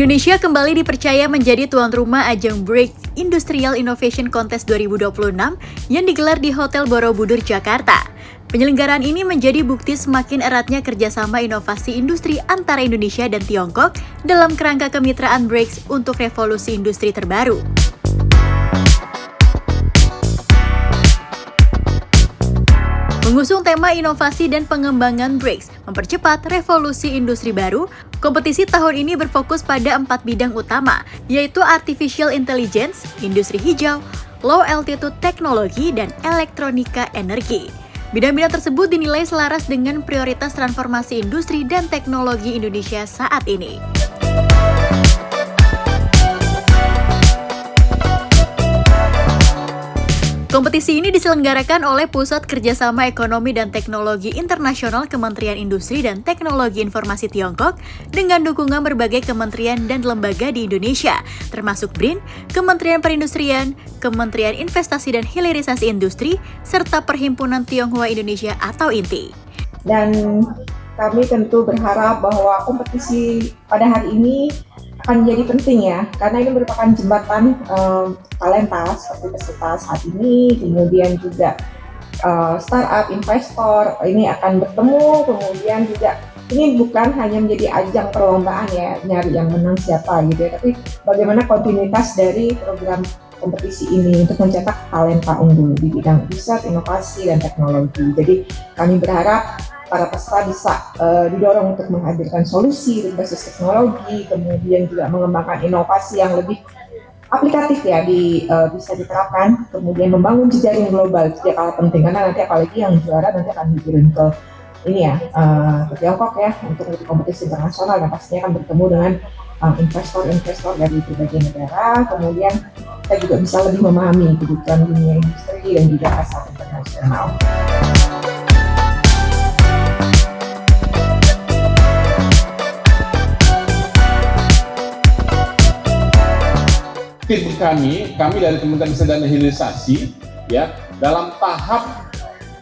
Indonesia kembali dipercaya menjadi tuan rumah ajang BRICS Industrial Innovation Contest 2026 yang digelar di Hotel Borobudur, Jakarta. Penyelenggaraan ini menjadi bukti semakin eratnya kerjasama inovasi industri antara Indonesia dan Tiongkok dalam kerangka kemitraan BRICS untuk revolusi industri terbaru. Mengusung tema inovasi dan pengembangan BRICS, mempercepat revolusi industri baru, kompetisi tahun ini berfokus pada 4 bidang utama, yaitu Artificial Intelligence, Industri Hijau, Low Altitude Technology, dan Elektronika Energi. Bidang-bidang tersebut dinilai selaras dengan prioritas transformasi industri dan teknologi Indonesia saat ini. Kompetisi ini diselenggarakan oleh Pusat Kerjasama Ekonomi dan Teknologi Internasional Kementerian Industri dan Teknologi Informasi Tiongkok dengan dukungan berbagai kementerian dan lembaga di Indonesia, termasuk BRIN, Kementerian Perindustrian, Kementerian Investasi dan Hilirisasi Industri, serta Perhimpunan Tionghoa Indonesia atau INTI. Dan kami tentu berharap bahwa kompetisi pada hari ini akan menjadi penting ya, karena ini merupakan jembatan talenta seperti peserta saat ini, kemudian juga startup, investor ini akan bertemu, kemudian juga ini bukan hanya menjadi ajang perlombaan ya, nyari yang menang siapa gitu ya, tapi bagaimana kontinuitas dari program kompetisi ini untuk mencetak talenta unggul di bidang riset, inovasi, dan teknologi. Jadi kami berharap para peserta bisa didorong untuk menghadirkan solusi berbasis teknologi, kemudian juga mengembangkan inovasi yang lebih aplikatif ya, bisa diterapkan, kemudian membangun jejaring global tidak kalah penting, karena nanti apalagi yang juara nanti akan dikirim ke ini ya, ke Tiongkok ya, untuk kompetisi internasional, dan pastinya akan bertemu dengan investor-investor dari berbagai negara, kemudian kita juga bisa lebih memahami kebutuhan dunia industri dan juga pasar internasional. Tim kami dari Kementerian Riset dan Hilirisasi ya, dalam tahap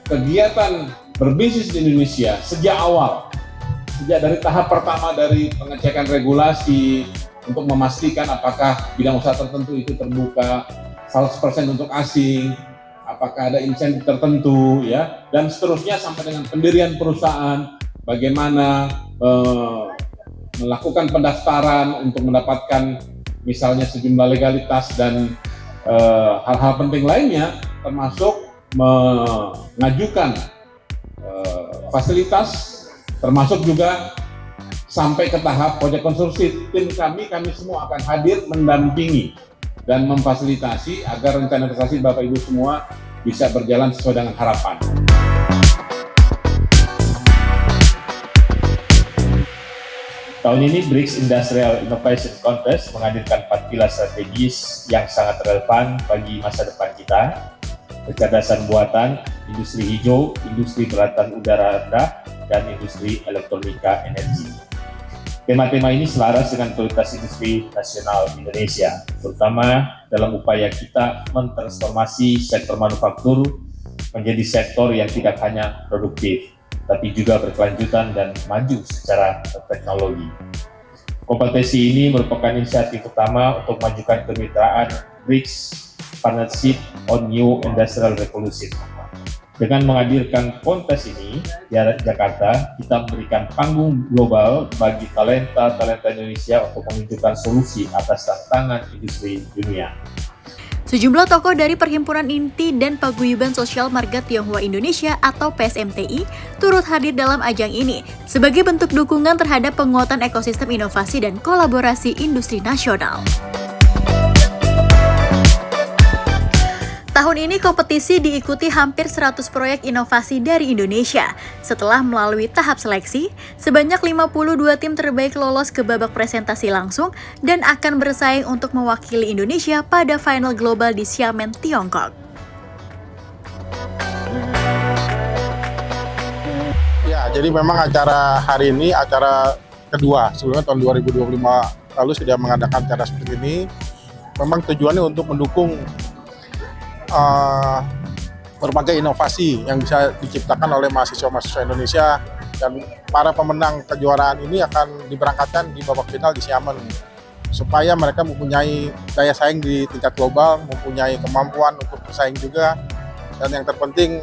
kegiatan berbisnis di Indonesia sejak dari tahap pertama dari pengecekan regulasi untuk memastikan apakah bidang usaha tertentu itu terbuka 100% untuk asing, apakah ada insentif tertentu ya, dan seterusnya sampai dengan pendirian perusahaan, bagaimana melakukan pendaftaran untuk mendapatkan misalnya sejumlah legalitas dan hal-hal penting lainnya, termasuk mengajukan fasilitas, termasuk juga sampai ke tahap proyek konstruksi. Tim kami semua akan hadir mendampingi dan memfasilitasi agar rencana investasi Bapak Ibu semua bisa berjalan sesuai dengan harapan. Tahun ini BRICS Industrial Innovation Contest menghadirkan 4 pilar strategis yang sangat relevan bagi masa depan kita: kecerdasan buatan, industri hijau, industri peralatan udara rendah, dan industri elektronika energi. Tema-tema ini selaras dengan prioritas industri nasional Indonesia, terutama dalam upaya kita mentransformasi sektor manufaktur menjadi sektor yang tidak hanya produktif, tapi juga berkelanjutan dan maju secara teknologi. Kompetisi ini merupakan inisiatif utama untuk memajukan kemitraan BRICS Partnership on New Industrial Revolution. Dengan menghadirkan kontes ini di Jakarta, kita memberikan panggung global bagi talenta Indonesia untuk menunjukkan solusi atas tantangan industri dunia. Sejumlah tokoh dari Perhimpunan Inti dan Paguyuban Sosial Marga Tionghoa Indonesia atau PSMTI turut hadir dalam ajang ini sebagai bentuk dukungan terhadap penguatan ekosistem inovasi dan kolaborasi industri nasional. Tahun ini kompetisi diikuti hampir 100 proyek inovasi dari Indonesia. Setelah melalui tahap seleksi, sebanyak 52 tim terbaik lolos ke babak presentasi langsung dan akan bersaing untuk mewakili Indonesia pada final global di Xiamen, Tiongkok. Ya, jadi memang acara hari ini acara kedua. Sebelumnya tahun 2025 lalu sudah mengadakan acara seperti ini. Memang tujuannya untuk mendukung berbagai inovasi yang bisa diciptakan oleh mahasiswa-mahasiswa Indonesia, dan para pemenang kejuaraan ini akan diberangkatkan di babak final di Xiamen supaya mereka mempunyai daya saing di tingkat global, mempunyai kemampuan untuk bersaing juga, dan yang terpenting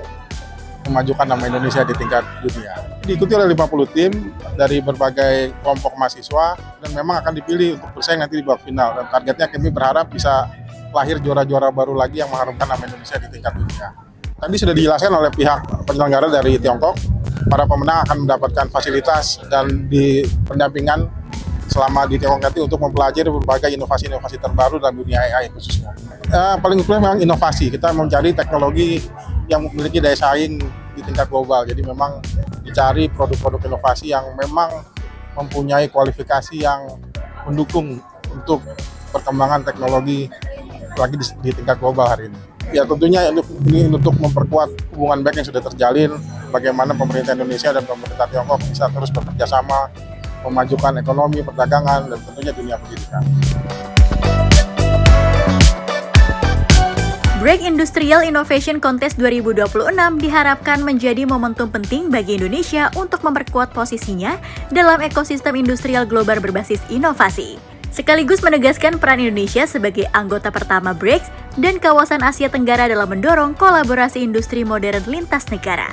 memajukan nama Indonesia di tingkat dunia. Diikuti oleh 50 tim dari berbagai kelompok mahasiswa dan memang akan dipilih untuk bersaing nanti di babak final. Dan targetnya kami berharap bisa lahir juara-juara baru lagi yang mengharumkan nama Indonesia di tingkat dunia. Tadi sudah dijelaskan oleh pihak penyelenggara dari Tiongkok, para pemenang akan mendapatkan fasilitas dan di pendampingan selama di Tiongkok nanti untuk mempelajari berbagai inovasi-inovasi terbaru dalam dunia AI khususnya. Paling utama memang inovasi, kita mencari teknologi yang memiliki daya saing di tingkat global. Jadi memang dicari produk-produk inovasi yang memang mempunyai kualifikasi yang mendukung untuk perkembangan teknologi lagi di tingkat global hari ini. Ya tentunya ini untuk memperkuat hubungan baik yang sudah terjalin, bagaimana pemerintah Indonesia dan pemerintah Tiongkok bisa terus bekerja sama memajukan ekonomi, perdagangan, dan tentunya dunia pendidikan. BRICS Industrial Innovation Contest 2026 diharapkan menjadi momentum penting bagi Indonesia untuk memperkuat posisinya dalam ekosistem industrial global berbasis inovasi. Sekaligus menegaskan peran Indonesia sebagai anggota pertama BRICS dan kawasan Asia Tenggara dalam mendorong kolaborasi industri modern lintas negara.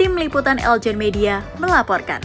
Tim Liputan Eljon Media melaporkan.